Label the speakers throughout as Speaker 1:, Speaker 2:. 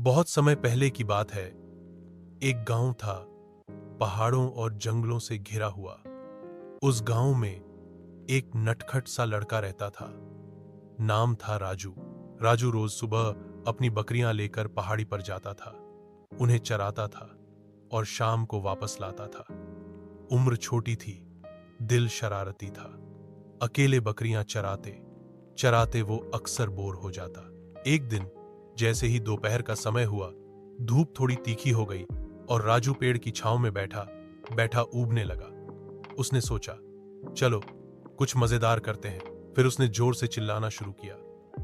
Speaker 1: बहुत समय पहले की बात है। एक गांव था, पहाड़ों और जंगलों से घिरा हुआ। उस गांव में एक नटखट सा लड़का रहता था। नाम था राजू। राजू रोज सुबह अपनी बकरियां लेकर पहाड़ी पर जाता था, उन्हें चराता था और शाम को वापस लाता था। उम्र छोटी थी, दिल शरारती था। अकेले बकरियां चराते चराते वो अक्सर बोर हो जाता। एक दिन जैसे ही दोपहर का समय हुआ, धूप थोड़ी तीखी हो गई और राजू पेड़ की छांव में बैठा बैठा ऊबने लगा। उसने सोचा, चलो कुछ मजेदार करते हैं। फिर उसने जोर से चिल्लाना शुरू किया,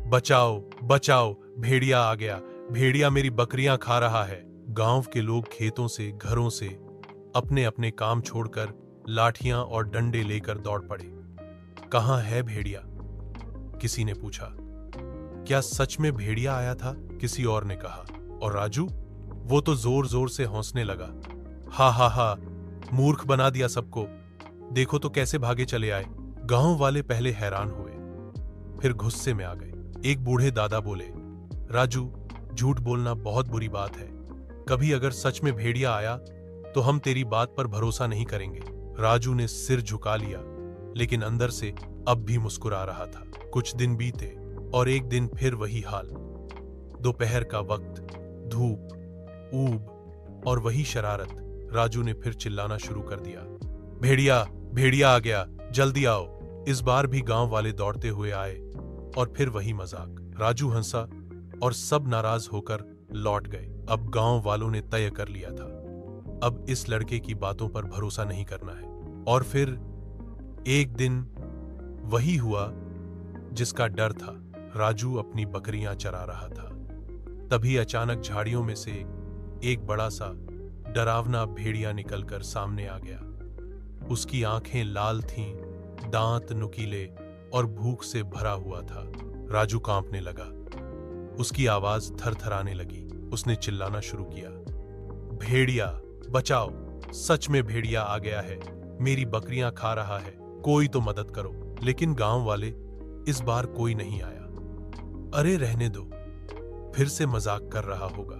Speaker 1: बचाओ बचाओ, भेड़िया आ गया, भेड़िया मेरी बकरियां खा रहा है। गांव के लोग खेतों से, घरों से अपने अपने काम छोड़कर लाठियां और डंडे लेकर दौड़ पड़े। कहां है भेड़िया? किसी ने पूछा। क्या सच में भेड़िया आया था? किसी और ने कहा। और राजू? वो तो जोर जोर से हंसने लगा। हा हा हा, मूर्ख बना दिया सबको, देखो तो कैसे भागे चले आए। गांव वाले पहले हैरान हुए, फिर गुस्से में आ गए। एक बूढ़े दादा बोले, राजू, झूठ बोलना बहुत बुरी बात है। कभी अगर सच में भेड़िया आया तो हम तेरी बात पर भरोसा नहीं करेंगे। राजू ने सिर झुका लिया, लेकिन अंदर से अब भी मुस्कुरा रहा था। कुछ दिन बीते और एक दिन फिर वही हाल। दोपहर का वक्त, धूप, ऊब और वही शरारत। राजू ने फिर चिल्लाना शुरू कर दिया, भेड़िया भेड़िया आ गया, जल्दी आओ। इस बार भी गांव वाले दौड़ते हुए आए और फिर वही मजाक। राजू हंसा और सब नाराज होकर लौट गए। अब गांव वालों ने तय कर लिया था, अब इस लड़के की बातों पर भरोसा नहीं करना है। और फिर एक दिन वही हुआ जिसका डर था। राजू अपनी बकरियां चरा रहा था। तभी अचानक झाड़ियों में से एक बड़ा सा डरावना भेड़िया निकलकर सामने आ गया। उसकी आंखें लाल थीं, दांत नुकीले और भूख से भरा हुआ था। राजू कांपने लगा, उसकी आवाज थरथराने लगी। उसने चिल्लाना शुरू किया, भेड़िया बचाओ, सच में भेड़िया आ गया है, मेरी बकरियां खा रहा है, कोई तो मदद करो। लेकिन गांव वाले इस बार कोई नहीं आया। अरे रहने दो, फिर से मजाक कर रहा होगा,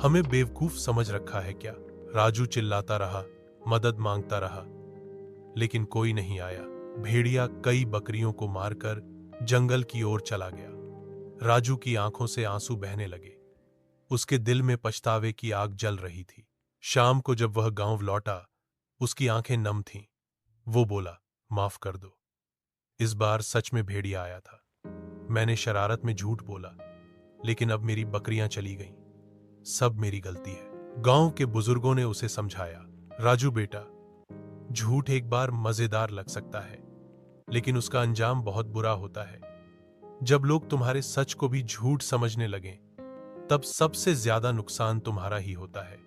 Speaker 1: हमें बेवकूफ समझ रखा है क्या? राजू चिल्लाता रहा, मदद मांगता रहा, लेकिन कोई नहीं आया। भेड़िया कई बकरियों को मारकर जंगल की ओर चला गया। राजू की आंखों से आंसू बहने लगे, उसके दिल में पछतावे की आग जल रही थी। शाम को जब वह गांव लौटा, उसकी आंखें नम थीं। वो बोला, माफ कर दो, इस बार सच में भेड़िया आया था, मैंने शरारत में झूठ बोला, लेकिन अब मेरी बकरियां चली गईं, सब मेरी गलती है। गांव के बुजुर्गों ने उसे समझाया, राजू बेटा, झूठ एक बार मजेदार लग सकता है, लेकिन उसका अंजाम बहुत बुरा होता है। जब लोग तुम्हारे सच को भी झूठ समझने लगें, तब सबसे ज्यादा नुकसान तुम्हारा ही होता है।